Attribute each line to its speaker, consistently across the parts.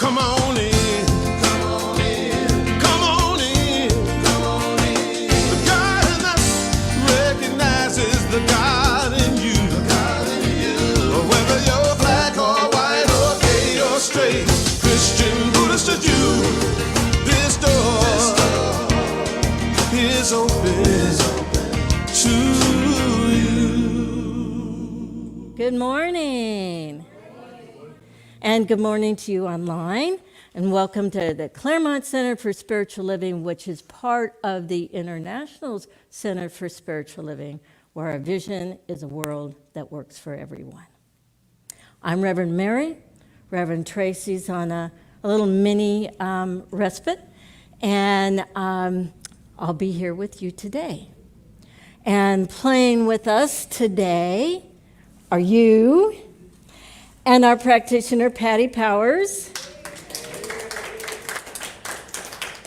Speaker 1: Come on in. Come on in. Come on in. Come on in. The God in us recognizes the God in you. The God in you. Whether you're black or white or gay or straight, Christian, Buddhist or Jew, this door is open to you.
Speaker 2: Good morning. And good morning to you online. And welcome to the Claremont Center for Spiritual Living, which is part of the International Center for Spiritual Living, where our vision is a world that works for everyone. I'm Reverend Mary. Reverend Tracy's on a little mini respite, and I'll be here with you today. And playing with us today are you and our practitioner, Patty Powers,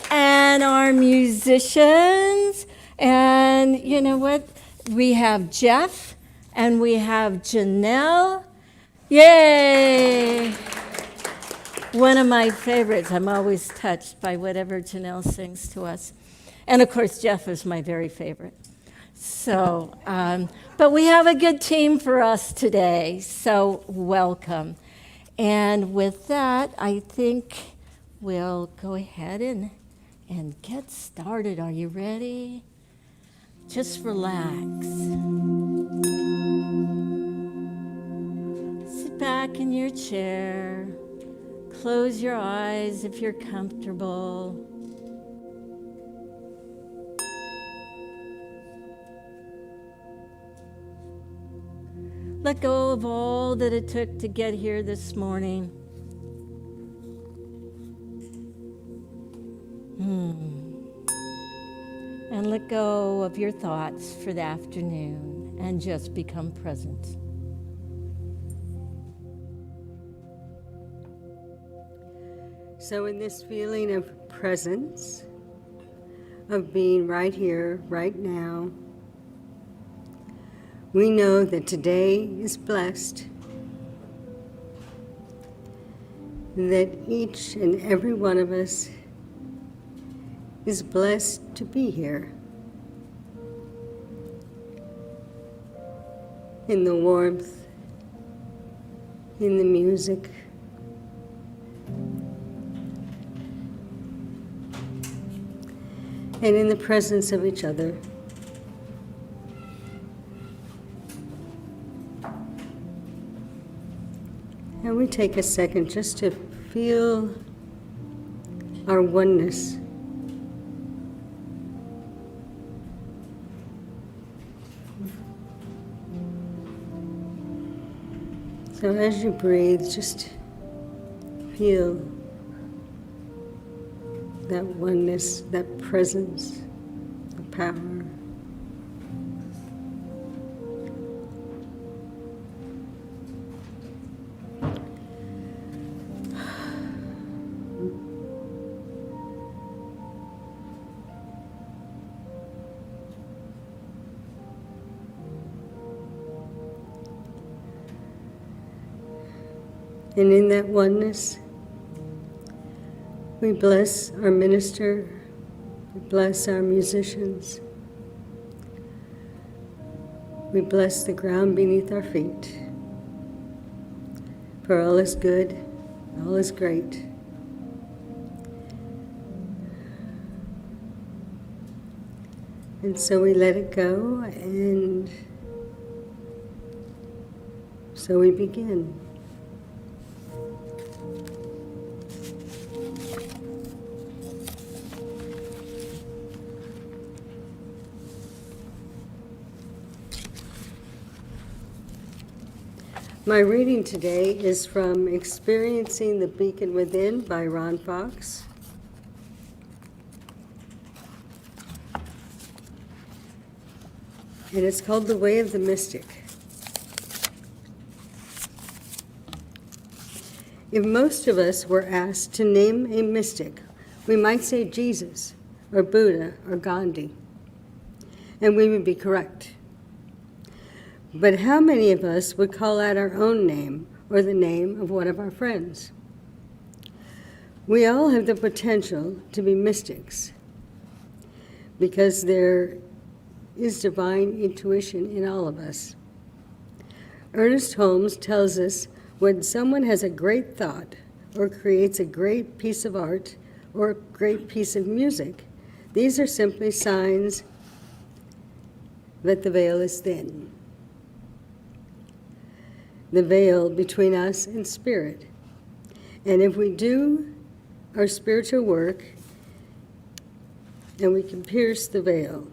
Speaker 2: and our musicians. And you know what? We have Jeff and we have Janelle. Yay! One of my favorites. I'm always touched by whatever Janelle sings to us. And of course, Jeff is my very favorite. So, but we have a good team for us today, so welcome. And with that, I think we'll go ahead and get started. Are you ready? Just relax. Sit back in your chair. Close your eyes if you're comfortable. Let go of all that it took to get here this morning. And let go of your thoughts for the afternoon and just become present.
Speaker 3: So in this feeling of presence, of being right here, right now, we know that today is blessed, that each and every one of us is blessed to be here, in the warmth, in the music, and in the presence of each other. And we take a second just to feel our oneness. So as you breathe, just feel that oneness, that presence, the power. And in that oneness, we bless our minister, we bless our musicians, we bless the ground beneath our feet, for all is good, all is great. And so we let it go, and so we begin. My reading today is from Experiencing the Beacon Within by Ron Fox. And it's called The Way of the Mystic. If most of us were asked to name a mystic, we might say Jesus, or Buddha, or Gandhi, and we would be correct. But how many of us would call out our own name or the name of one of our friends? We all have the potential to be mystics because there is divine intuition in all of us. Ernest Holmes tells us when someone has a great thought or creates a great piece of art or a great piece of music, these are simply signs that the veil is thin. The veil between us and spirit. And if we do our spiritual work and we can pierce the veil,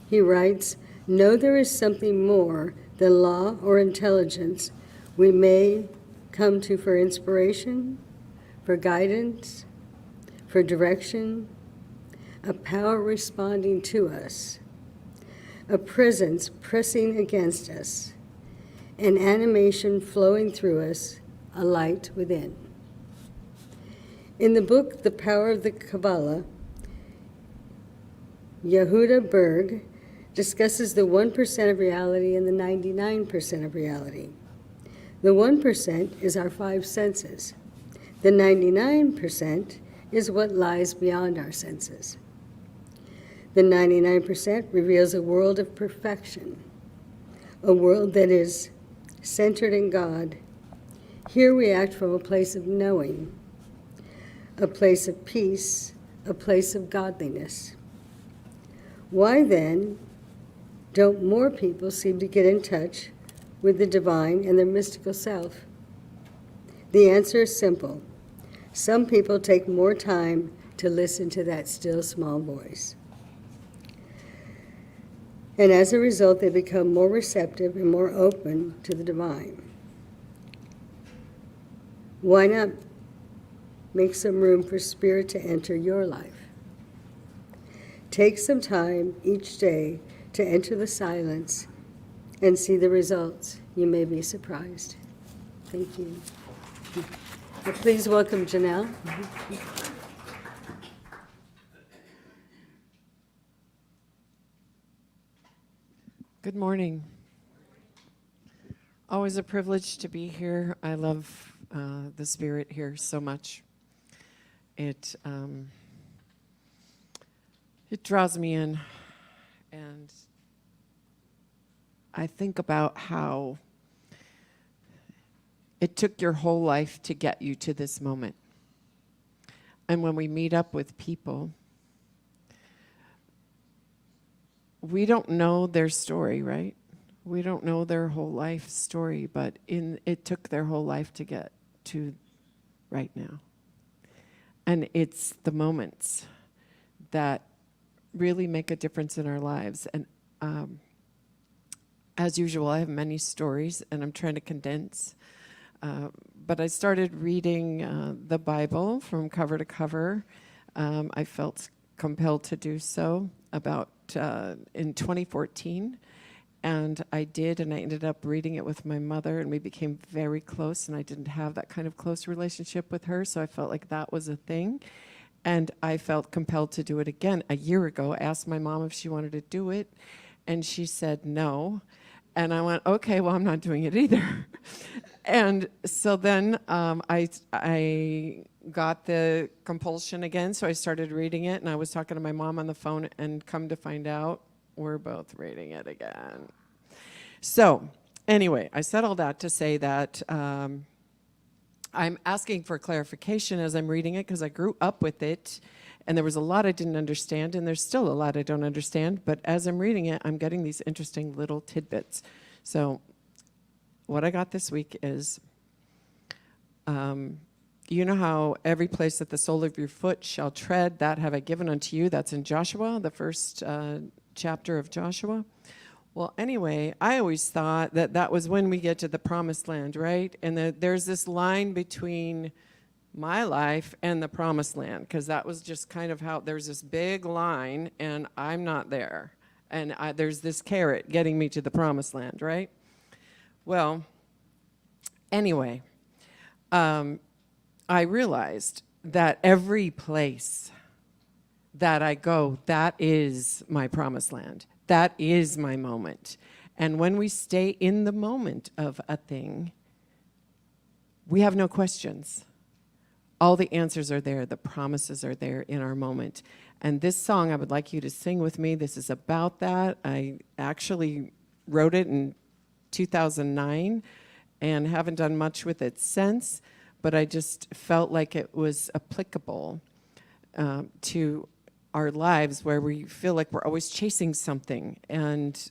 Speaker 3: he writes, know there is something more than law or intelligence we may come to for inspiration, for guidance, for direction, a power responding to us, a presence pressing against us, an animation flowing through us, a light within. In the book, The Power of the Kabbalah, Yehuda Berg discusses the 1% of reality and the 99% of reality. The 1% is our five senses. The 99% is what lies beyond our senses. The 99% reveals a world of perfection, a world that is centered in God. Here we act from a place of knowing, a place of peace, a place of godliness. Why then don't more people seem to get in touch with the divine and their mystical self? The answer is simple. Some people take more time to listen to that still small voice. And as a result, they become more receptive and more open to the divine. Why not make some room for spirit to enter your life? Take some time each day to enter the silence and see the results. You may be surprised. Thank you. Please welcome Janelle.
Speaker 4: Good morning. Always a privilege to be here. I love the spirit here so much. It draws me in, and I think about how it took your whole life to get you to this moment. And when we meet up with people, we don't know their story, right? We don't know their whole life story, but it took their whole life to get to right now. And it's the moments that really make a difference in our lives. And as usual, I have many stories, and I'm trying to condense. But I started reading the Bible from cover to cover. I felt compelled to do so about in 2014. And I did, and I ended up reading it with my mother, and we became very close, and I didn't have that kind of close relationship with her, so I felt like that was a thing. And I felt compelled to do it again a year ago. I asked my mom if she wanted to do it, and she said no. And I went, okay, well, I'm not doing it either. And so then I got the compulsion again, so I started reading it, and I was talking to my mom on the phone, and come to find out, we're both reading it again. So anyway, I said all that to say that I'm asking for clarification as I'm reading it, because I grew up with it, and there was a lot I didn't understand, and there's still a lot I don't understand, but as I'm reading it, I'm getting these interesting little tidbits. So what I got this week is, you know how every place that the sole of your foot shall tread, that have I given unto you. That's in Joshua, the first chapter of Joshua. Well, anyway, I always thought that that was when we get to the promised land, right? And there's this line between my life and the promised land, because that was just kind of how there's this big line, and I'm not there. And there's this carrot getting me to the promised land, right? Well, anyway, I realized that every place that I go, that is my promised land. That is my moment. And when we stay in the moment of a thing, we have no questions. all the answers are there. The promises are there in our moment. And this song, I would like you to sing with me. This is about that. I actually wrote it in 2009 and haven't done much with it since, but I just felt like it was applicable to our lives, where we feel like we're always chasing something, and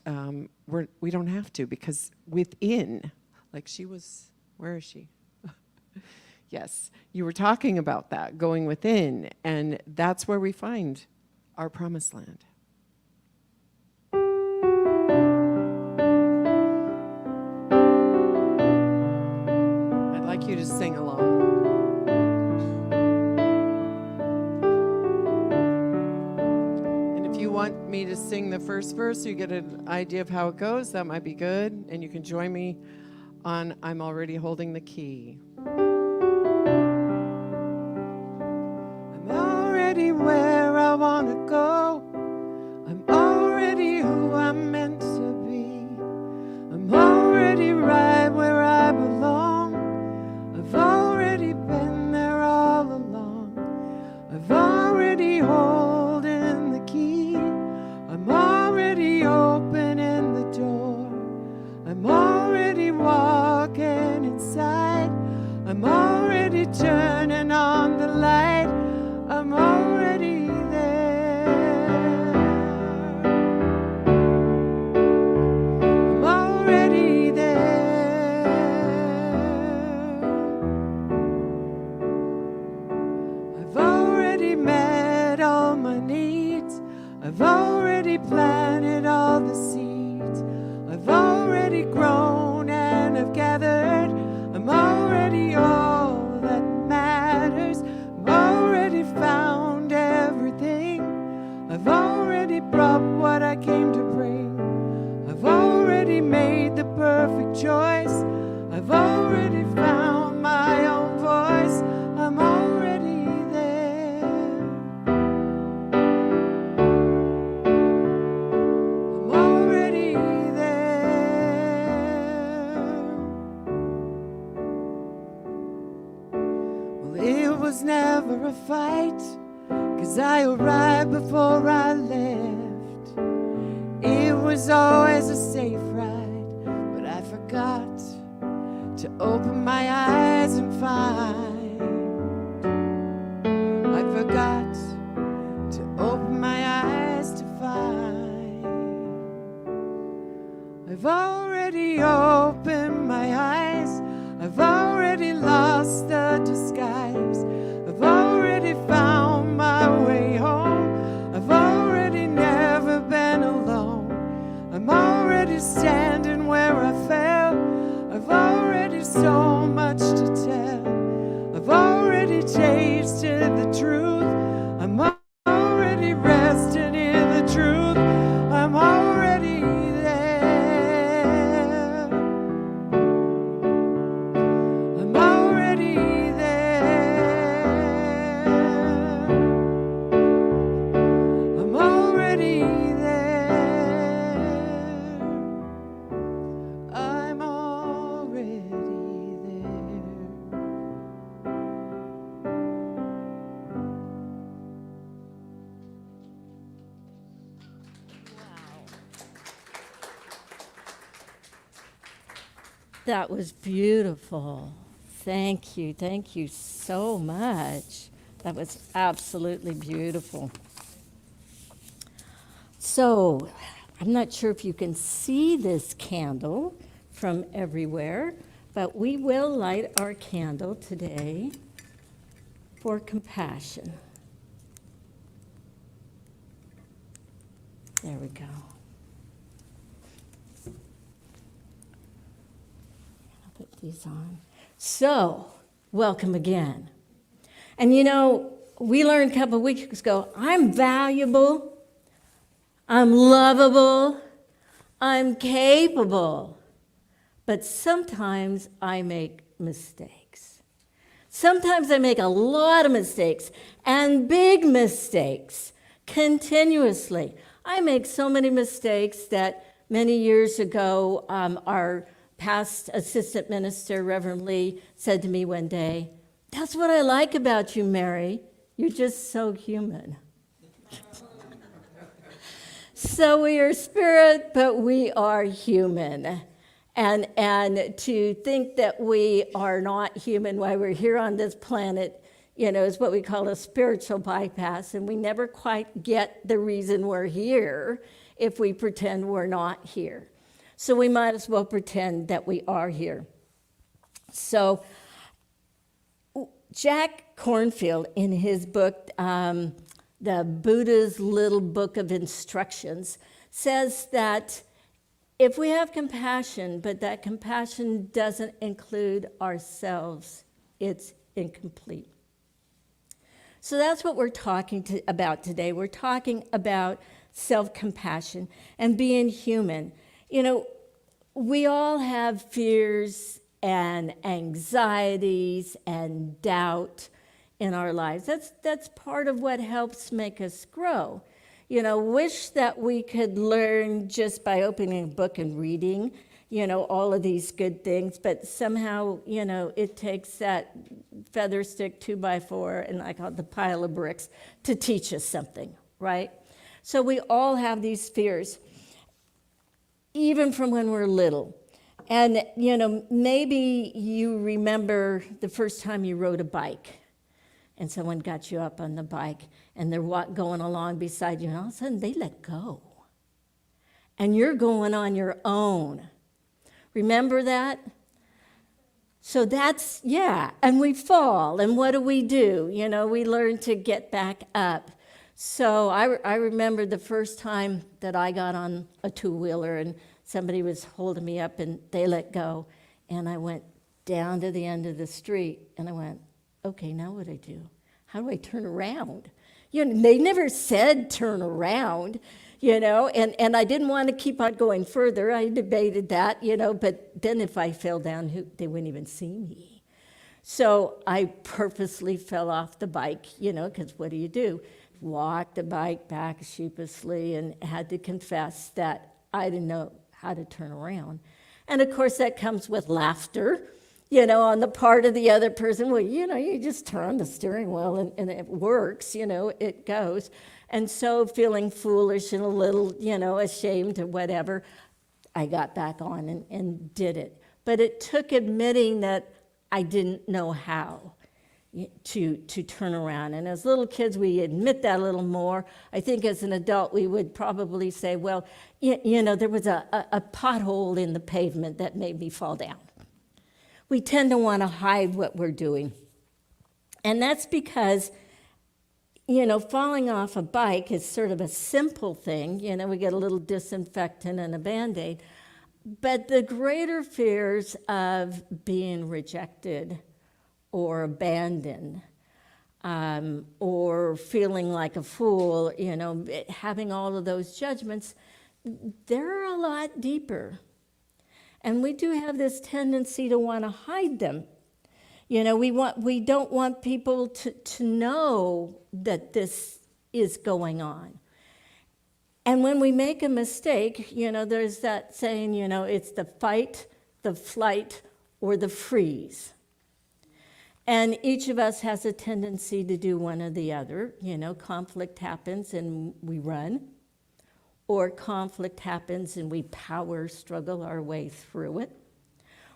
Speaker 4: we don't have to, because within, like she was, where is she? Yes, you were talking about that, going within, and that's where we find our promised land. I'd like you to sing along. Want me to sing the first verse so you get an idea of how it goes, that might be good. And you can join me on I'm Already Holding the Key. I'm already where I want to go. I'm already who I'm meant to be. I'm already right where I belong. I've already been there all along. I've already holding the key. I'm already opening the door. I'm already walking inside. I'm already turning on the light. I'm already there. I'm already there. I've already met all my needs. I've already planted all the seeds. I've already grown and I've gathered. I'm already all that matters. I've already found everything. I've already brought what I came to bring. I've already made the perfect choice. I've already found my own voice. I'm already there. I'm already there. Well, it was never a fight, 'cause I arrived before I left. It was always a safe ride, but I forgot to open my eyes and find. I forgot to open my eyes to find. I've already opened my eyes. I've already lost the disguise. I've already found my way home. I've already never been alone. I'm already standing where I fell. I've already so much to tell. I've already tasted the truth. I'm already resting in the truth. I'm already there. I'm already there. I'm already there. I'm already there.
Speaker 2: That was beautiful. Thank you. Thank you so much. That was absolutely beautiful. So, I'm not sure if you can see this candle from everywhere, but we will light our candle today for compassion. There we go. I'll put these on. So, welcome again. And you know, we learned a couple of weeks ago, I'm valuable, I'm lovable, I'm capable, but sometimes I make mistakes. Sometimes I make a lot of mistakes, and big mistakes, continuously. I make so many mistakes that many years ago, our past assistant minister, Reverend Lee, said to me one day, That's what I like about you, Mary. You're just so human. So we are spirit, but we are human. And to think that we are not human while we're here on this planet, is what we call a spiritual bypass. And we never quite get the reason we're here if we pretend we're not here. So we might as well pretend that we are here. So Jack Kornfield, in his book, The Buddha's Little Book of Instructions, says that if we have compassion, but that compassion doesn't include ourselves, it's incomplete. So that's what we're talking about today. We're talking about self-compassion and being human. We all have fears and anxieties and doubt in our lives. That's part of what helps make us grow. Wish that we could learn just by opening a book and reading, all of these good things, but somehow, it takes that feather stick 2x4 and I call it the pile of bricks to teach us something, right? So we all have these fears, even from when we're little. And, maybe you remember the first time you rode a bike and someone got you up on the bike and they're going along beside you and all of a sudden they let go. And you're going on your own. Remember that? So that's, and we fall. And what do? We learn to get back up. So I remember the first time that I got on a two-wheeler and somebody was holding me up and they let go. And I went down to the end of the street and I went, okay, now what do I do? How do I turn around? They never said turn around, and I didn't want to keep on going further. I debated that, but then if I fell down, they wouldn't even see me. So I purposely fell off the bike, because what do? Walked the bike back sheepishly and had to confess that I didn't know how to turn around. And of course that comes with laughter, on the part of the other person. Well, you just turn the steering wheel and it works, it goes. And so feeling foolish and a little, ashamed or whatever, I got back on and did it. But it took admitting that I didn't know how to turn around. And as little kids, we admit that a little more. I think as an adult, we would probably say, well, there was a pothole in the pavement that made me fall down. We tend to want to hide what we're doing. And that's because, falling off a bike is sort of a simple thing. We get a little disinfectant and a Band-Aid. But the greater fears of being rejected or abandoned or feeling like a fool, having all of those judgments, they're a lot deeper. And we do have this tendency to want to hide them. We don't want people to know that this is going on. And when we make a mistake, there's that saying, it's the fight, the flight, or the freeze. And each of us has a tendency to do one or the other. Conflict happens and we run. Or conflict happens and we power struggle our way through it.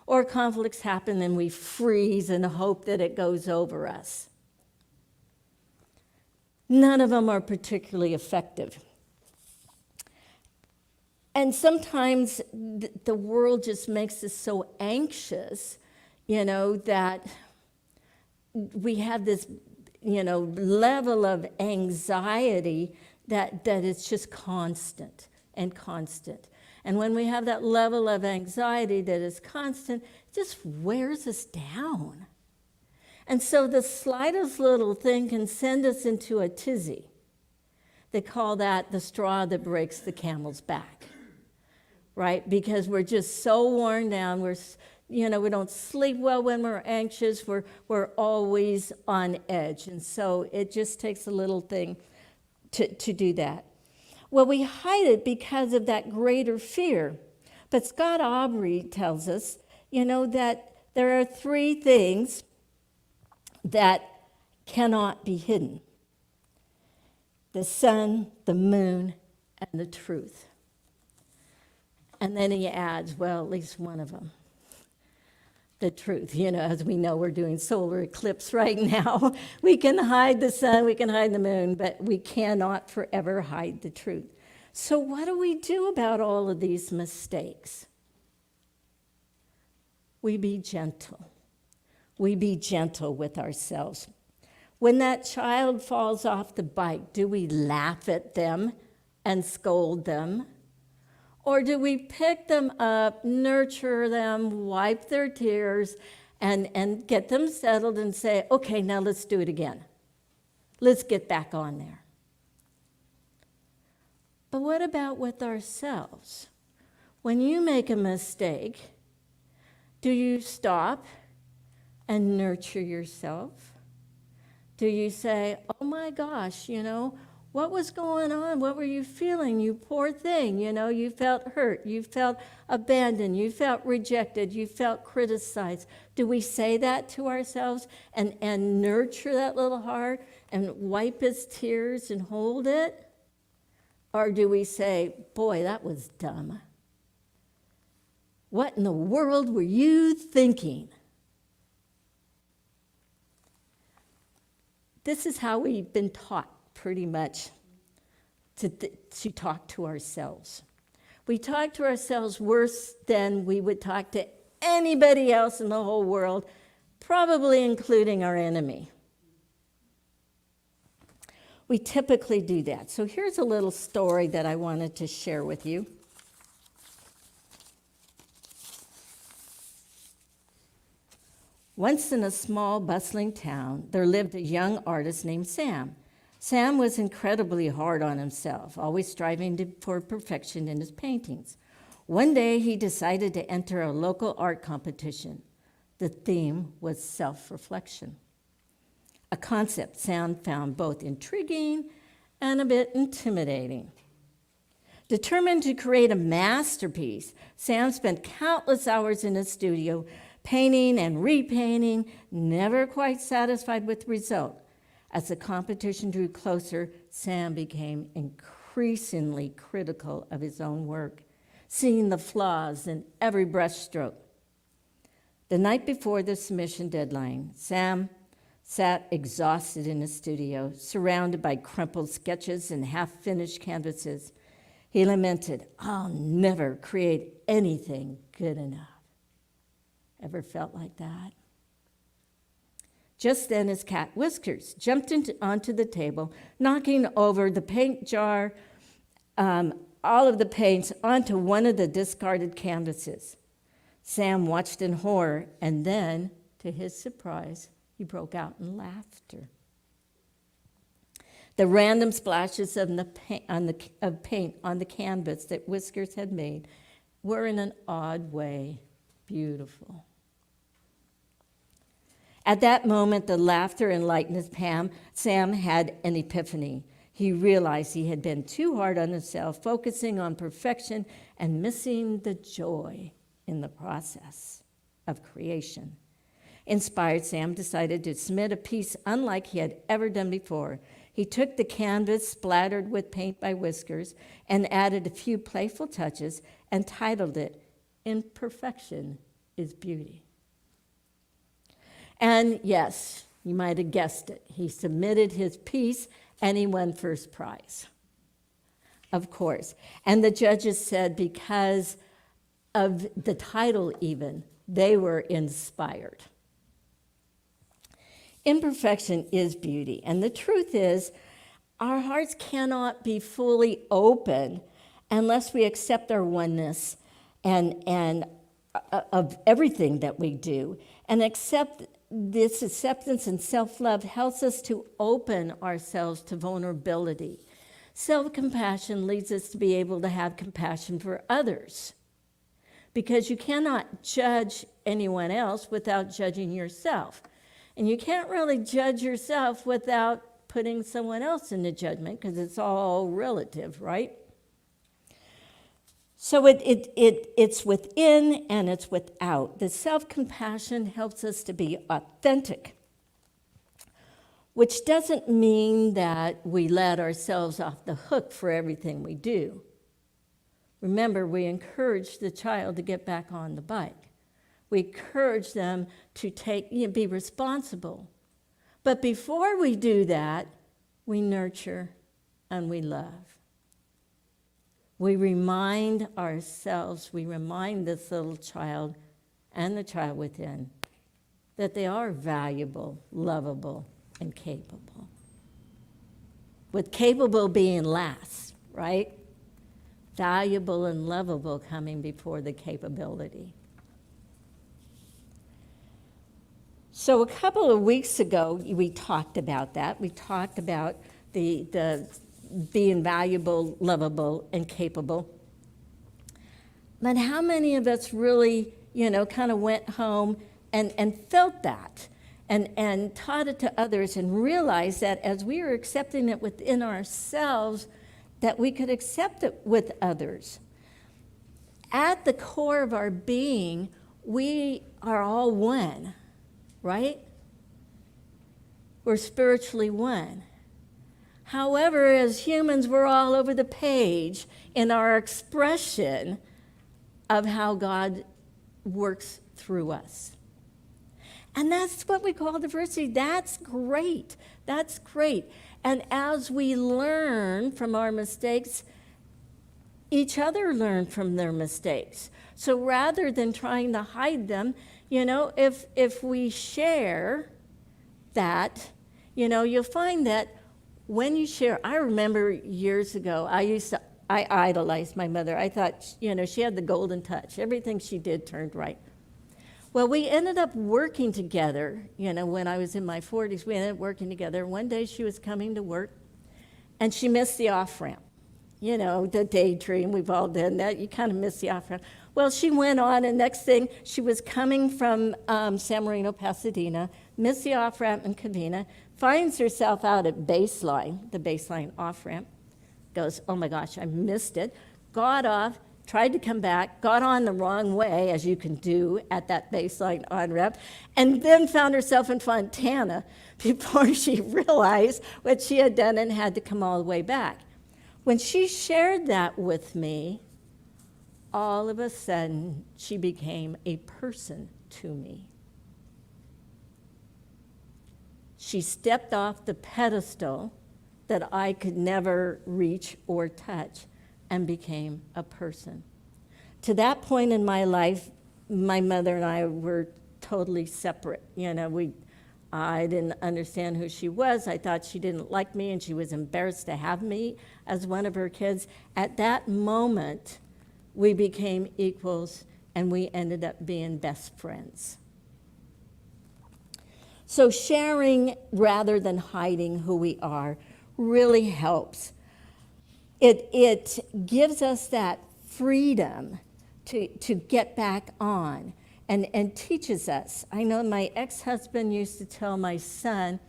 Speaker 2: Or conflicts happen and we freeze and hope that it goes over us. None of them are particularly effective. And sometimes the world just makes us so anxious, that we have this, level of anxiety that it's just constant and constant. And when we have that level of anxiety that is constant, it just wears us down. And so the slightest little thing can send us into a tizzy. They call that the straw that breaks the camel's back, right? Because we're just so worn down. We don't sleep well when we're anxious. We're always on edge. And so it just takes a little thing to do that. Well, we hide it because of that greater fear. But Scott Aubrey tells us, that there are three things that cannot be hidden: the sun, the moon, and the truth. And then he adds, well, at least one of them, the truth. As we know, we're doing solar eclipse right now. We can hide the sun, we can hide the moon, but we cannot forever hide the truth. So what do we do about all of these mistakes? We be gentle. We be gentle with ourselves. When that child falls off the bike, do we laugh at them and scold them? Or do we pick them up, nurture them, wipe their tears, and get them settled and say, okay, now let's do it again. Let's get back on there. But what about with ourselves? When you make a mistake, do you stop and nurture yourself? Do you say, oh my gosh, what was going on? What were you feeling? You poor thing. You felt hurt. You felt abandoned. You felt rejected. You felt criticized. Do we say that to ourselves and nurture that little heart and wipe his tears and hold it? Or do we say, boy, that was dumb? What in the world were you thinking? This is how we've been taught pretty much to talk to ourselves. We talk to ourselves worse than we would talk to anybody else in the whole world, probably including our enemy. We typically do that. So here's a little story that I wanted to share with you. Once in a small, bustling town, there lived a young artist named Sam. Sam was incredibly hard on himself, always striving for perfection in his paintings. One day, he decided to enter a local art competition. The theme was self-reflection, a concept Sam found both intriguing and a bit intimidating. Determined to create a masterpiece, Sam spent countless hours in his studio, painting and repainting, never quite satisfied with the result. As the competition drew closer, Sam became increasingly critical of his own work, seeing the flaws in every brushstroke. The night before the submission deadline, Sam sat exhausted in his studio, surrounded by crumpled sketches and half-finished canvases. He lamented, I'll never create anything good enough. Ever felt like that? Just then his cat Whiskers jumped onto the table, knocking over the paint jar, all of the paints onto one of the discarded canvases. Sam watched in horror, and then, to his surprise, he broke out in laughter. The random splashes of paint on the canvas that Whiskers had made were in an odd way beautiful. At that moment, the laughter enlightened Sam had an epiphany. He realized he had been too hard on himself, focusing on perfection and missing the joy in the process of creation. Inspired, Sam decided to submit a piece unlike he had ever done before. He took the canvas splattered with paint by Whiskers and added a few playful touches and titled it, Imperfection is Beauty. And yes, you might have guessed it. He submitted his piece and he won first prize, of course. And the judges said because of the title even, they were inspired. Imperfection is beauty. And the truth is, our hearts cannot be fully open unless we accept our oneness and of everything that we do. And this acceptance and self-love helps us to open ourselves to vulnerability. Self-compassion leads us to be able to have compassion for others, because you cannot judge anyone else without judging yourself. And you can't really judge yourself without putting someone else into judgment, because it's all relative, right? So it's within and it's without. The self-compassion helps us to be authentic. which doesn't mean that we let ourselves off the hook for everything we do. Remember, we encourage the child to get back on the bike. We encourage them to be responsible. But before we do that, we nurture and we love. We remind ourselves, we remind this little child and the child within that they are valuable, lovable, and capable. With capable being last, right? Valuable and lovable coming before the capability. So a couple of weeks ago, we talked about that. We talked about the being valuable, lovable, and capable. But how many of us really, kind of went home and felt that and taught it to others and realized that as we were accepting it within ourselves, that we could accept it with others. At the core of our being, we are all one, right? We're spiritually one. However, as humans, we're all over the page in our expression of how God works through us. And that's what we call diversity. That's great. That's great. And as we learn from our mistakes, each other learn from their mistakes. So rather than trying to hide them, if we share that, you'll find that when you share, I remember years ago, I idolized my mother. I thought, she had the golden touch. Everything she did turned right. Well, we ended up working together, when I was in my 40s, we ended up working together. One day she was coming to work, and she missed the off-ramp. The daydream, we've all done that. You kind of miss the off-ramp. Well, she went on, and next thing, she was coming from San Marino, Pasadena, missed the off-ramp in Covina, finds herself out at Baseline, the Baseline off-ramp, goes, oh my gosh, I missed it, got off, tried to come back, got on the wrong way, as you can do at that Baseline on-ramp, and then found herself in Fontana before she realized what she had done and had to come all the way back. When she shared that with me, all of a sudden, she became a person to me. She stepped off the pedestal that I could never reach or touch and became a person. To that point in my life, my mother and I were totally separate. I didn't understand who she was. I thought she didn't like me, and she was embarrassed to have me as one of her kids. At that moment, we became equals, and we ended up being best friends. So sharing rather than hiding who we are really helps. It gives us that freedom to get back on and teaches us. I know my ex-husband used to tell my son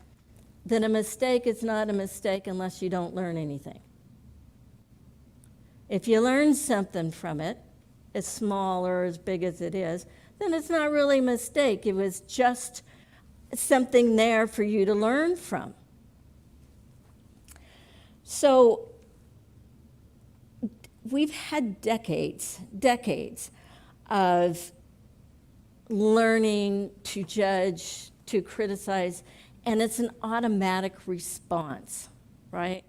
Speaker 2: that a mistake is not a mistake unless you don't learn anything. If you learn something from it, as small or as big as it is, then it's not really a mistake. It was just something there for you to learn from. So we've had decades of learning to judge, to criticize, and it's an automatic response, right?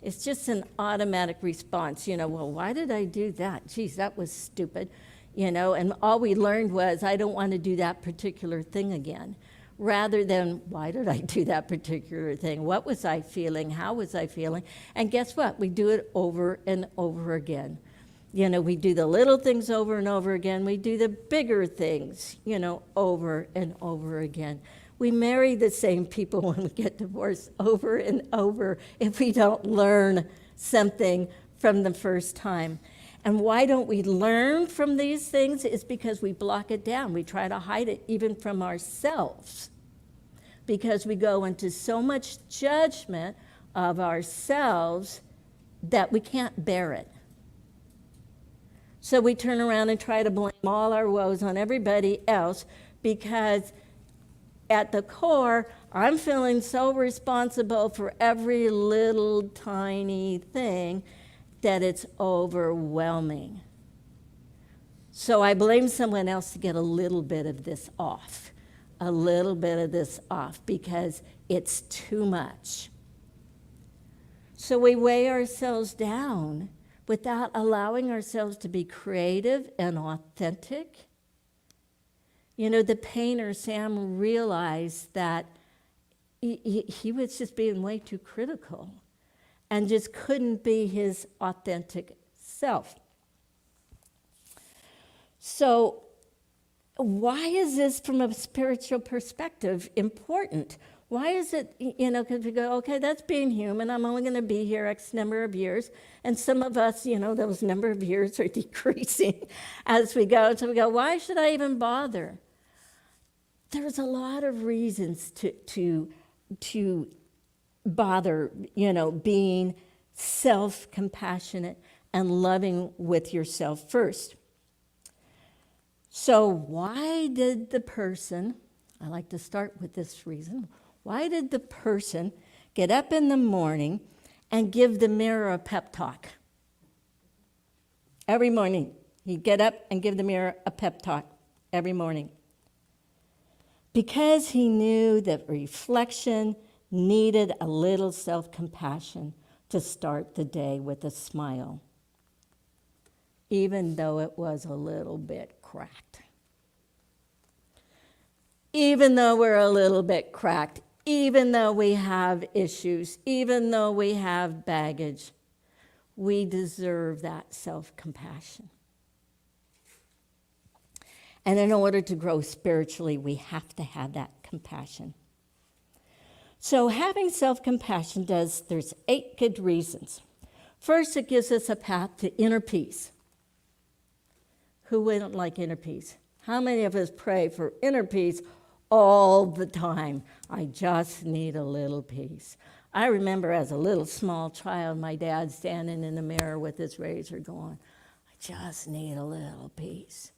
Speaker 2: It's just an automatic response. Well, why did I do that? Geez, that was stupid. And all we learned was, I don't want to do that particular thing again. Rather than, why did I do that particular thing? What was I feeling? How was I feeling? And guess what? We do it over and over again. We do the little things over and over again. We do the bigger things, over and over again. We marry the same people when we get divorced over and over if we don't learn something from the first time. And why don't we learn from these things? Is because we block it down. We try to hide it even from ourselves, because we go into so much judgment of ourselves that we can't bear it. So we turn around and try to blame all our woes on everybody else, because at the core, I'm feeling so responsible for every little tiny thing that it's overwhelming. So I blame someone else to get a little bit of this off, because it's too much. So we weigh ourselves down without allowing ourselves to be creative and authentic. You know, the painter, Sam, realized that he was just being way too critical and just couldn't be his authentic self. So why is this, from a spiritual perspective, important? Why is it, because we go, okay, that's being human. I'm only going to be here X number of years. And some of us, those number of years are decreasing as we go. So we go, why should I even bother? There's a lot of reasons to bother, being self-compassionate and loving with yourself first. So why did the person, I like to start with this reason, why did the person get up in the morning and give the mirror a pep talk? Every morning, he'd get up and give the mirror a pep talk every morning. Because he knew that reflection needed a little self-compassion to start the day with a smile, even though it was a little bit cracked. Even though we're a little bit cracked, even though we have issues, even though we have baggage, we deserve that self-compassion. And in order to grow spiritually, we have to have that compassion. So having self-compassion there's 8 good reasons. First, it gives us a path to inner peace. Who wouldn't like inner peace? How many of us pray for inner peace all the time? I just need a little peace. I remember as a little small child, my dad standing in the mirror with his razor going, I just need a little peace.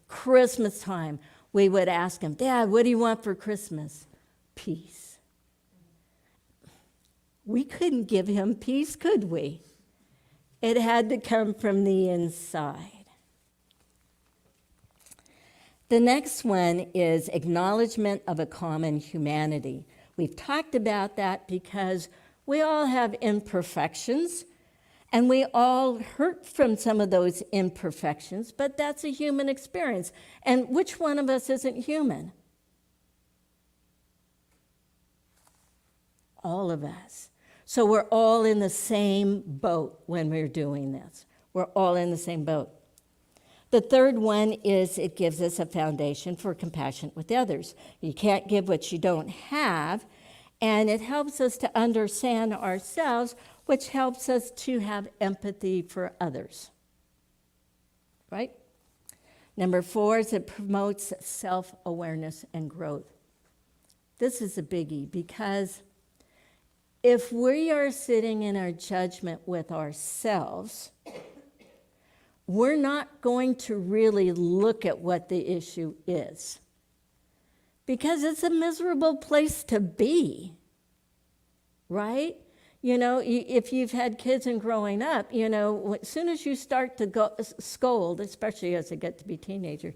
Speaker 2: Christmas time, we would ask him, Dad, what do you want for Christmas? Peace. We couldn't give him peace, could we? It had to come from the inside. The next one is acknowledgement of a common humanity. We've talked about that because we all have imperfections, and we all hurt from some of those imperfections, but that's a human experience. And which one of us isn't human? All of us. So we're all in the same boat when we're doing this. We're all in the same boat. The third one is it gives us a foundation for compassion with others. You can't give what you don't have, and it helps us to understand ourselves, which helps us to have empathy for others. Right? Number 4 is it promotes self-awareness and growth. This is a biggie because if we are sitting in our judgment with ourselves, we're not going to really look at what the issue is because it's a miserable place to be, right? If you've had kids and growing up, as soon as you start to scold, especially as they get to be teenagers,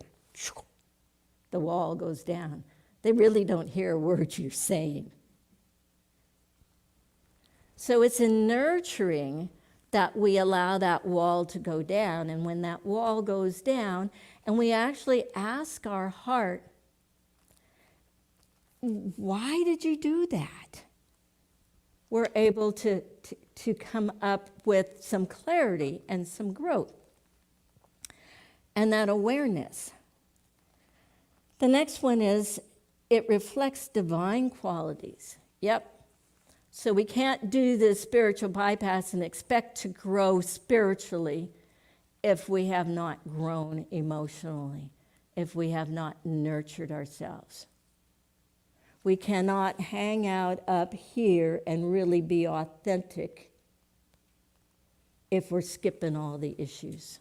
Speaker 2: the wall goes down. They really don't hear a word you're saying. So it's in nurturing that we allow that wall to go down. And when that wall goes down, and we actually ask our heart, why did you do that? We're able to come up with some clarity and some growth. And that awareness. The next one is it reflects divine qualities. Yep. So we can't do the spiritual bypass and expect to grow spiritually if we have not grown emotionally, if we have not nurtured ourselves. We cannot hang out up here and really be authentic if we're skipping all the issues.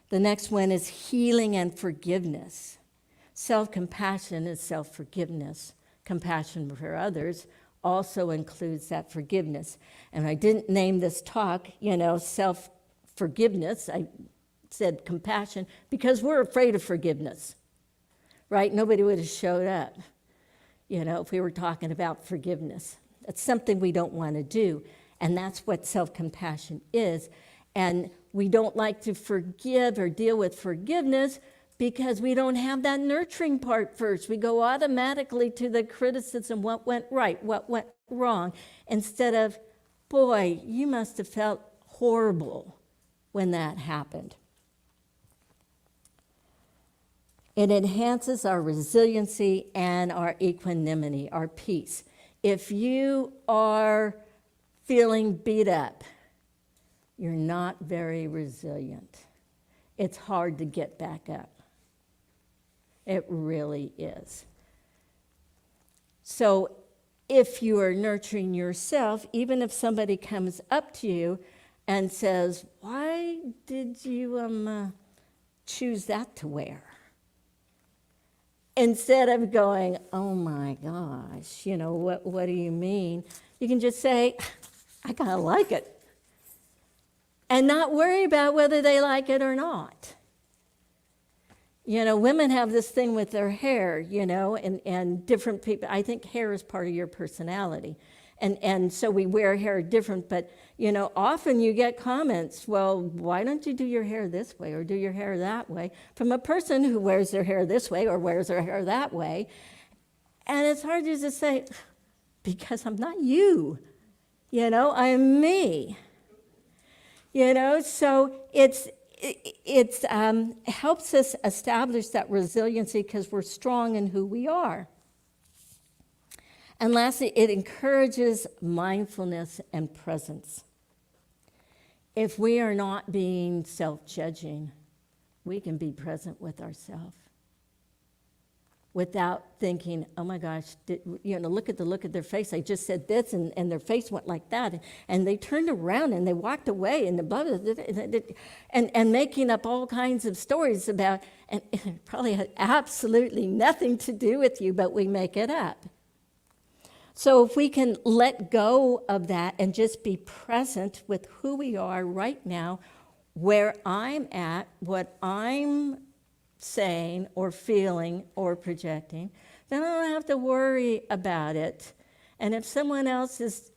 Speaker 2: The next one is healing and forgiveness. Self-compassion is self-forgiveness. Compassion for others also includes that forgiveness. And I didn't name this talk, self-forgiveness. I said compassion because we're afraid of forgiveness, right? Nobody would have showed up, if we were talking about forgiveness. That's something we don't want to do. And that's what self-compassion is. And we don't like to forgive or deal with forgiveness because we don't have that nurturing part first. We go automatically to the criticism, what went right, what went wrong, instead of, boy, you must have felt horrible when that happened. It enhances our resiliency and our equanimity, our peace. If you are feeling beat up, you're not very resilient. It's hard to get back up. It really is. So if you are nurturing yourself, even if somebody comes up to you and says, why did you choose that to wear? Instead of going, oh my gosh, what do you mean? You can just say, I kind of like it. And not worry about whether they like it or not. Women have this thing with their hair, and different people. I think hair is part of your personality. And so we wear hair different, but, often you get comments, well, why don't you do your hair this way or do your hair that way, from a person who wears their hair this way or wears their hair that way. And it's hard to just say, because I'm not you, I'm me. So it helps us establish that resiliency because we're strong in who we are. And lastly, it encourages mindfulness and presence. If we are not being self-judging, we can be present with ourselves without thinking, oh my gosh, look at their face. I just said this, and their face went like that. And they turned around and they walked away and and making up all kinds of stories about, and it probably had absolutely nothing to do with you, but we make it up. So if we can let go of that and just be present with who we are right now, where I'm at, what I'm saying or feeling or projecting, then I don't have to worry about it. And if someone else is,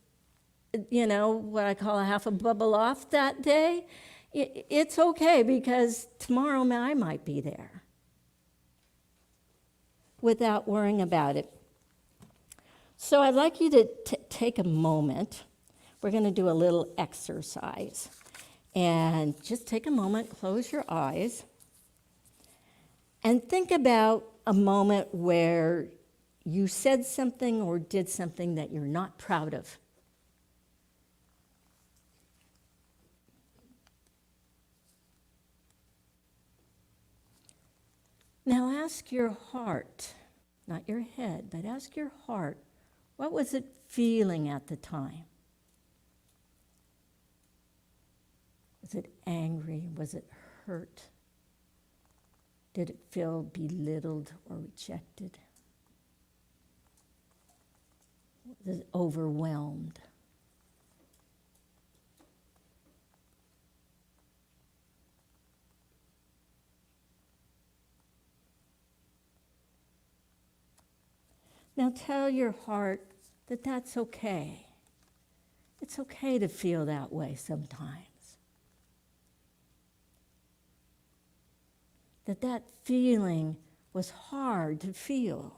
Speaker 2: what I call a half a bubble off that day, it's okay because tomorrow I might be there without worrying about it. So I'd like you to take a moment. We're going to do a little exercise. And just take a moment, close your eyes, and think about a moment where you said something or did something that you're not proud of. Now ask your heart, not your head, but ask your heart, what was it feeling at the time? Was it angry? Was it hurt? Did it feel belittled or rejected? Was it overwhelmed? Now tell your heart that that's okay. It's okay to feel that way sometimes. That feeling was hard to feel.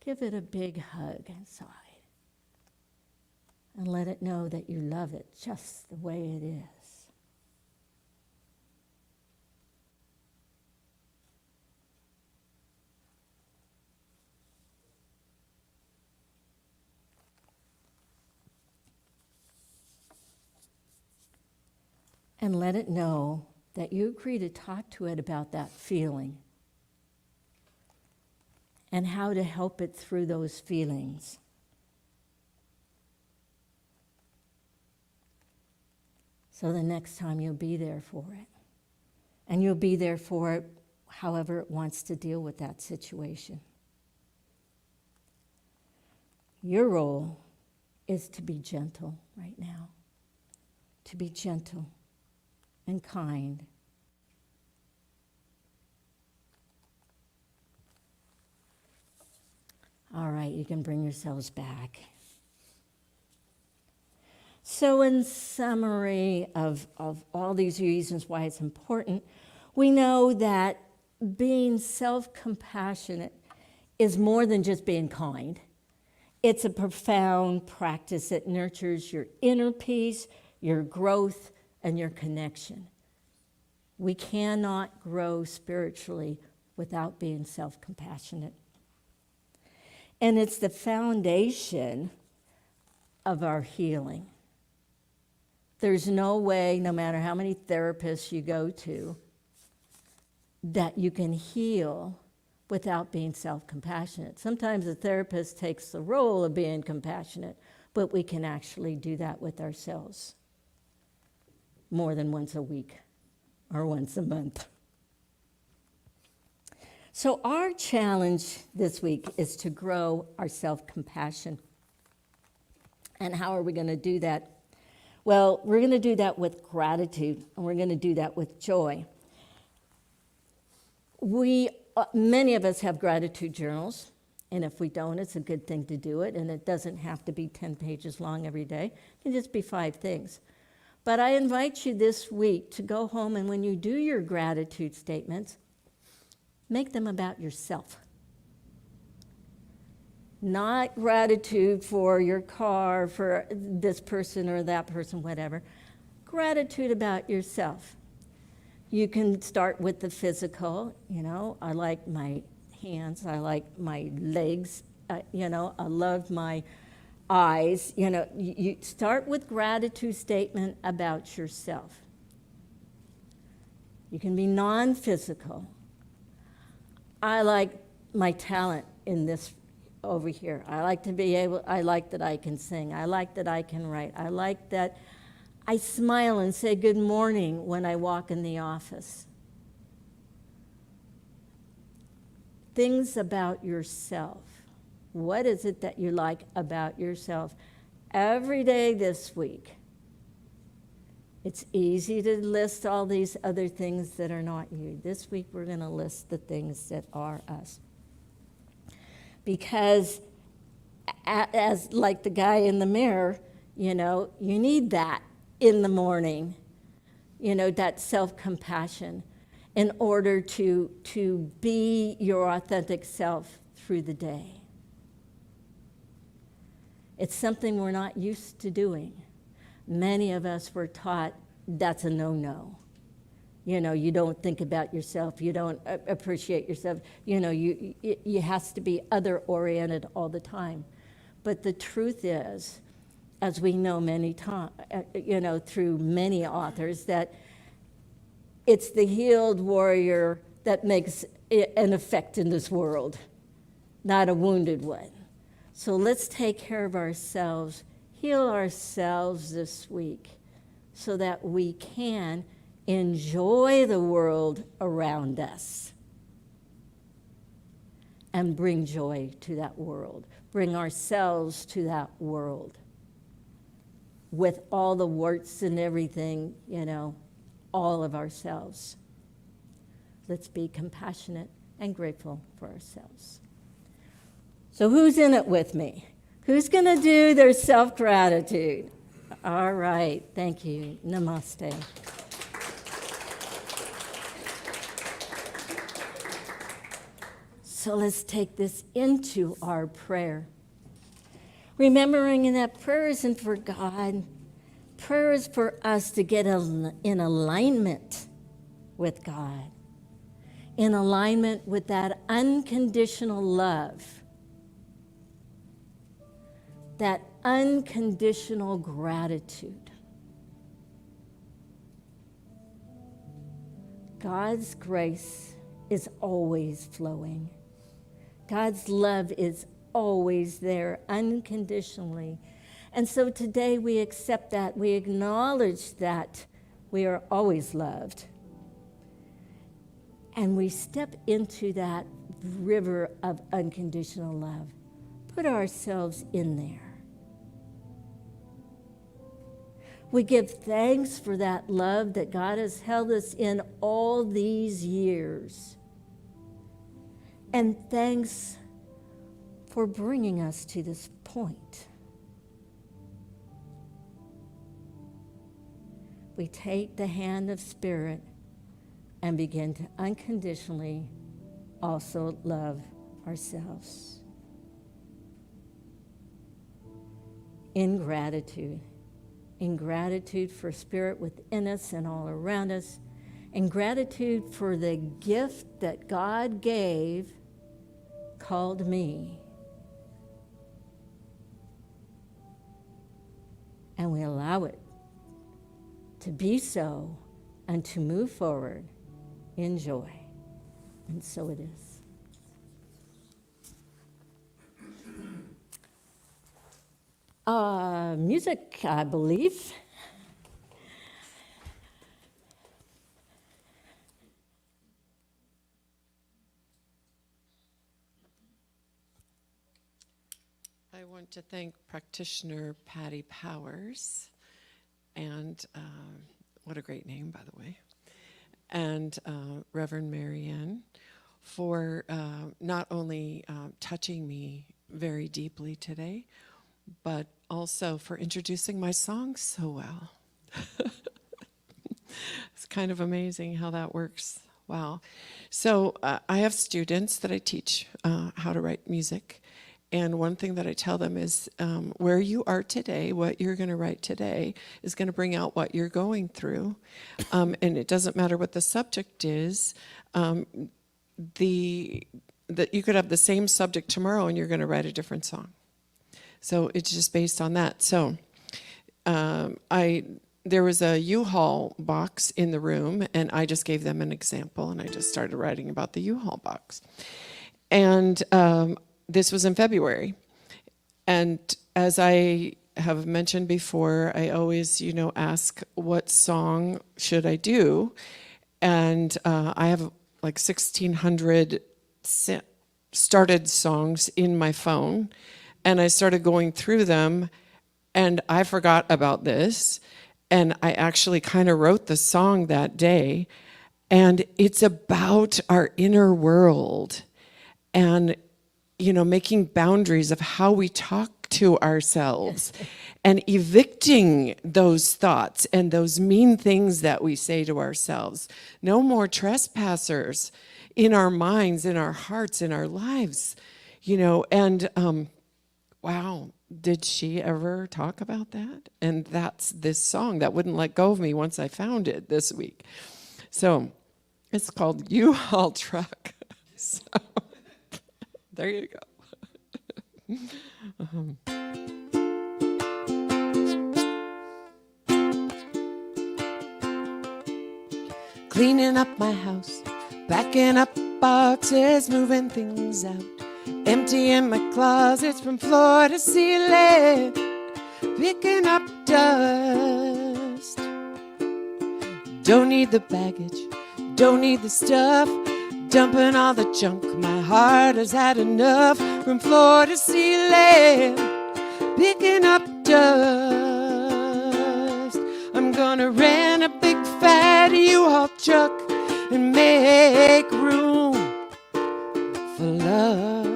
Speaker 2: Give it a big hug inside. And let it know that you love it just the way it is. And let it know that you agree to talk to it about that feeling and how to help it through those feelings. So the next time you'll be there for it. And you'll be there for it however it wants to deal with that situation. Your role is to be gentle right now. To be gentle and kind. All right, you can bring yourselves back. So in summary of all these reasons why it's important, we know that being self-compassionate is more than just being kind. It's a profound practice that nurtures your inner peace, your growth, and your connection. We cannot grow spiritually without being self-compassionate. And it's the foundation of our healing. There's no way, no matter how many therapists you go to, that you can heal without being self-compassionate. Sometimes the therapist takes the role of being compassionate, but we can actually do that with ourselves more than once a week or once a month. So our challenge this week is to grow our self-compassion. And how are we going to do that? Well, we're going to do that with gratitude, and we're going to do that with joy. Many of us have gratitude journals, and if we don't, it's a good thing to do it, and it doesn't have to be 10 pages long every day. It can just be 5 things. But I invite you this week to go home, and when you do your gratitude statements, make them about yourself. Not gratitude for your car, for this person or that person, whatever. Gratitude about yourself. You can start with the physical, I like my hands, I like my legs, I love my eyes. You start with gratitude statement about yourself. You can be non-physical. I like my talent in this over here. I like that I can sing. I like that I can write. I like that I smile and say good morning when I walk in the office. Things about yourself. What is it that you like about yourself? Every day this week. It's easy to list all these other things that are not you. This week we're going to list the things that are us. Because as like the guy in the mirror, you need that in the morning, that self-compassion in order to be your authentic self through the day. It's something we're not used to doing. Many of us were taught that's a no-no. You don't think about yourself. You don't appreciate yourself. You has to be other-oriented all the time. But the truth is, as we know many times, through many authors, that it's the healed warrior that makes an effect in this world, not a wounded one. So let's take care of ourselves, heal ourselves this week so that we can enjoy the world around us and bring joy to that world, bring ourselves to that world with all the warts and everything, all of ourselves. Let's be compassionate and grateful for ourselves. So who's in it with me? Who's going to do their self-gratitude? All right, thank you. Namaste. So let's take this into our prayer. Remembering that prayer isn't for God. Prayer is for us to get in alignment with God, in alignment with that unconditional love, that unconditional gratitude. God's grace is always flowing. God's love is always there unconditionally. And so today we accept that. We acknowledge that we are always loved. And we step into that river of unconditional love. Put ourselves in there. We give thanks for that love that God has held us in all these years. And thanks for bringing us to this point. We take the hand of Spirit and begin to unconditionally also love ourselves. In gratitude for Spirit within us and all around us, in gratitude for the gift that God gave called me. And we allow it to be so and to move forward in joy. And so it is. Music, I believe.
Speaker 4: I want to thank practitioner Patty Powers, and what a great name, by the way, and Reverend Marianne for not only touching me very deeply today, but also for introducing my song so well. It's kind of amazing how that works. Wow. So I have students that I teach how to write music. And one thing that I tell them is where you are today, what you're going to write today is going to bring out what you're going through. And it doesn't matter what the subject is. That you could have the same subject tomorrow and you're going to write a different song. So it's just based on that. So there was a U-Haul box in the room, and I just gave them an example, and I just started writing about the U-Haul box. And this was in February. And as I have mentioned before, I always, ask what song should I do? And I have like 1,600 started songs in my phone. And I started going through them, and I forgot about this. And I actually kind of wrote the song that day. And it's about our inner world and, making boundaries of how we talk to ourselves and evicting those thoughts and those mean things that we say to ourselves. No more trespassers in our minds, in our hearts, in our lives, and wow, did she ever talk about that? And that's this song that wouldn't let go of me once I found it this week. So it's called U-Haul Truck. So there you go. Cleaning up my house, packing up boxes, moving things out. Emptying my closets from floor to ceiling, picking up dust. Don't need the baggage, don't need the stuff, dumping all the junk. My heart has had enough. From floor to ceiling, picking up dust. I'm gonna rent a big fat U-Haul truck and make room for love.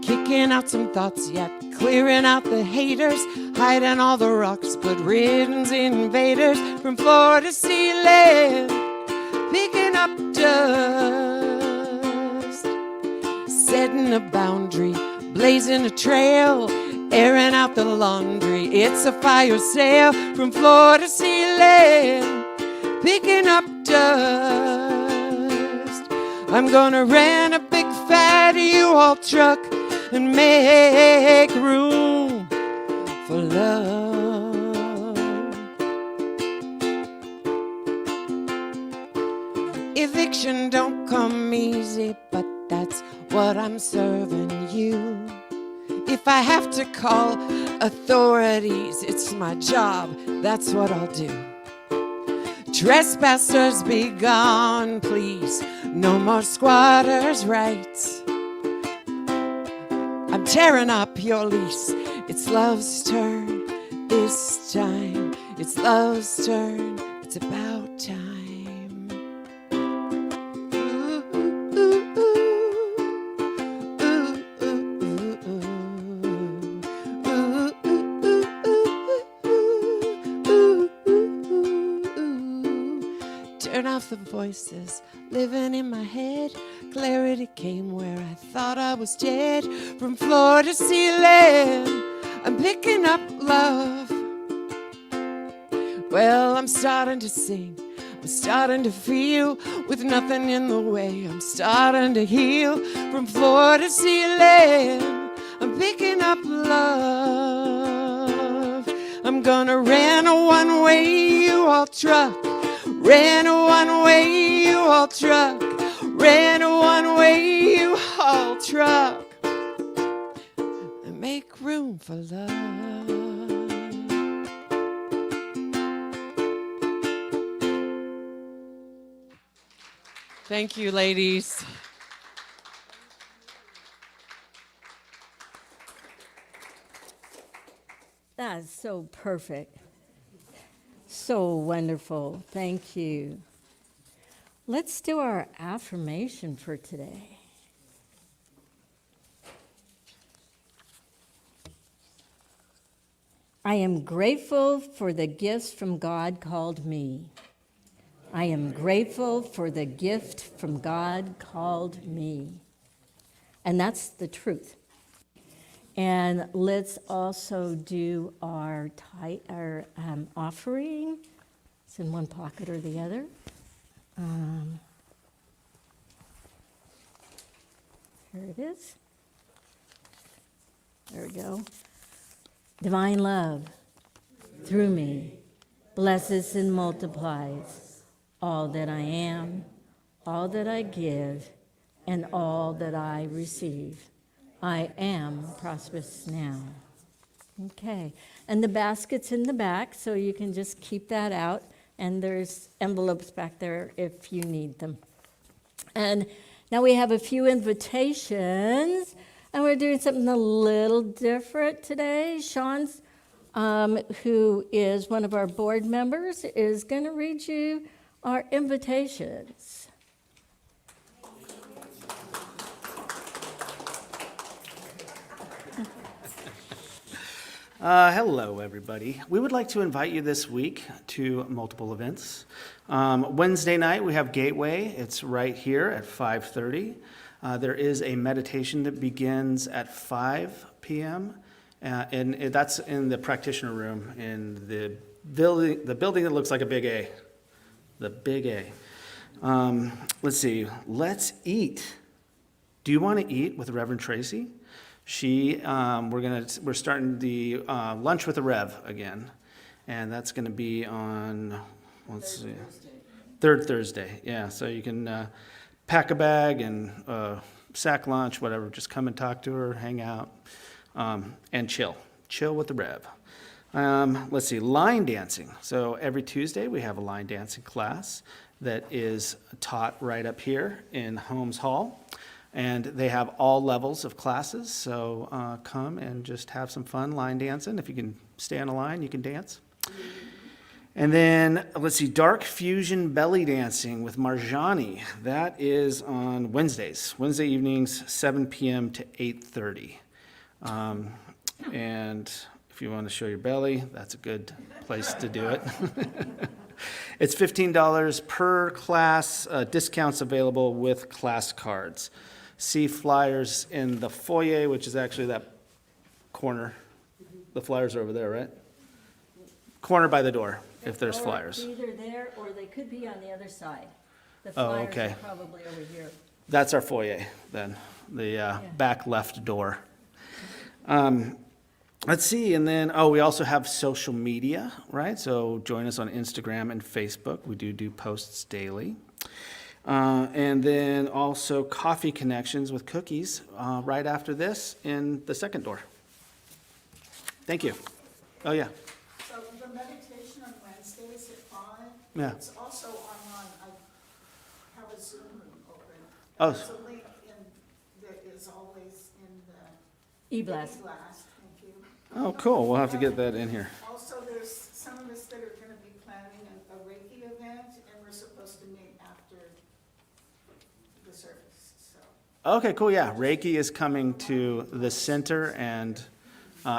Speaker 4: Kicking out some thoughts yet, clearing out the haters, hiding all the rocks, good riddance invaders. From floor to ceiling, picking up dust. Setting a boundary, blazing a trail, airing out the laundry. It's a fire sale. From floor to ceiling, picking up dust. I'm gonna rent a big fat U-Haul truck and make room for love. Eviction don't come easy, but that's what I'm serving you. If I have to call authorities, it's my job, that's what I'll do. Trespassers be gone, please. No more squatters' rights. I'm tearing up your lease. It's love's turn this time. It's love's turn. It's about time. Ooh, ooh, ooh, ooh. Turn off the voices living in my head. Clarity came where I thought I was dead. From floor to ceiling, I'm picking up love. Well, I'm starting to sing, I'm starting to feel, with nothing in the way. I'm starting to heal. From floor to ceiling, I'm picking up love. I'm gonna rent a one-way U-Haul truck. Rent a one-way U-Haul truck. Rent a one-way U-Haul truck. And make room for love. Thank you, ladies.
Speaker 2: That is so perfect. So wonderful. Thank you. Let's do our affirmation for today. I am grateful for the gifts from God called me. I am grateful for the gift from God called me. And that's the truth. And let's also do our offering. It's in one pocket or the other. Here it is. There we go. Divine love through me blesses and multiplies all that I am, all that I give, and all that I receive. I am prosperous now. Okay, and the basket's in the back, so you can just keep that out, and there's envelopes back there if you need them. And now we have a few invitations, and we're doing something a little different today. Sean's, who is one of our board members, is going to read you our invitations.
Speaker 5: Hello, everybody. We would like to invite you this week to multiple events. Wednesday night, we have Gateway. It's right here at 5:30. There is a meditation that begins at 5 p.m., and that's in the practitioner room in the building that looks like a big A. The big A. Let's see. Let's eat. Do you want to eat with Reverend Tracy? We're starting the lunch with the Rev again, and that's going to be on third Thursday. Yeah, so you can pack a bag and sack lunch, whatever. Just come and talk to her, hang out, and chill with the Rev. Let's see, line dancing. So every Tuesday we have a line dancing class that is taught right up here in Holmes Hall. And they have all levels of classes, so come and just have some fun line dancing. If you can stay on a line, you can dance. And then, let's see, dark fusion belly dancing with Marjani. That is on Wednesdays, Wednesday evenings, 7 p.m. to 8:30. And if you want to show your belly, that's a good place to do it. It's $15 per class, discounts available with class cards. See flyers in the foyer, which is actually that corner. The flyers are over there, right? Corner by the door, if there's flyers.
Speaker 2: Either there or they could be on the other side. The
Speaker 5: Oh,
Speaker 2: flyers
Speaker 5: okay.
Speaker 2: are probably over here.
Speaker 5: That's our foyer, then, the back left door. Let's see, and then, we also have social media, right? So join us on Instagram and Facebook. We do posts daily. And then also coffee connections with cookies right after this in the second door. Thank you. Oh, yeah.
Speaker 6: So the meditation on Wednesdays at 5,
Speaker 5: Yeah.
Speaker 6: it's also online. I have a Zoom room open.
Speaker 5: Oh.
Speaker 6: There's a link that is always in the
Speaker 2: E-blast.
Speaker 6: blast. Thank you.
Speaker 5: Oh, cool. We'll have to get that in here.
Speaker 6: Also, there's some of us that are going to be planning a Reiki event, and we're supposed to meet after the service, so.
Speaker 5: Okay, cool. Yeah, Reiki is coming to the center, and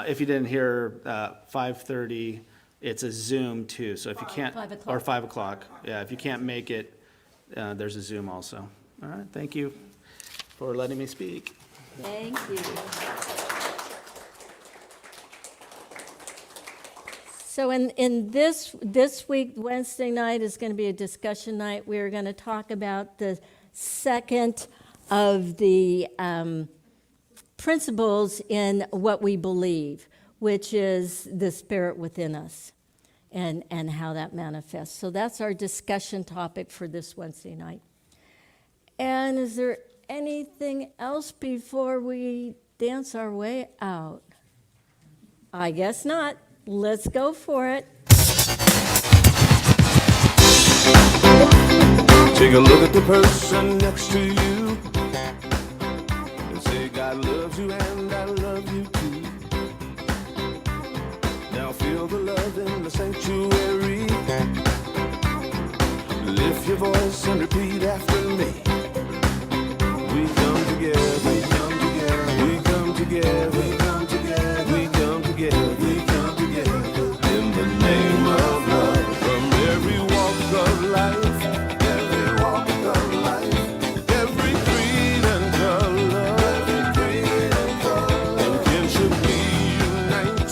Speaker 5: if you didn't hear, 5:30, it's a Zoom too. So if you can't,
Speaker 2: 5 o'clock.
Speaker 5: or 5 o'clock, yeah, if you can't make it, there's a Zoom also. All right, thank you for letting me speak.
Speaker 2: Thank you. So in this week, Wednesday night is going to be a discussion night. We're going to talk about the second of the principles in what we believe, which is the spirit within us and how that manifests. So that's our discussion topic for this Wednesday night. And is there anything else before we dance our way out? I guess not. Let's go for it.
Speaker 1: Take a look at the person next to you and say, God loves you and I love you too. Now feel the love in the sanctuary. Lift your voice and repeat after me. We come together, we come together, we come together, we come together, we come together, we come together. In the name of love, from every walk of life, every walk of life, every creed and color, every creed and color, in kinship we unite.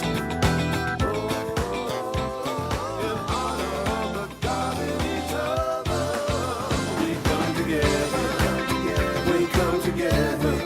Speaker 1: In honor of the God in each other, we come together, we come together.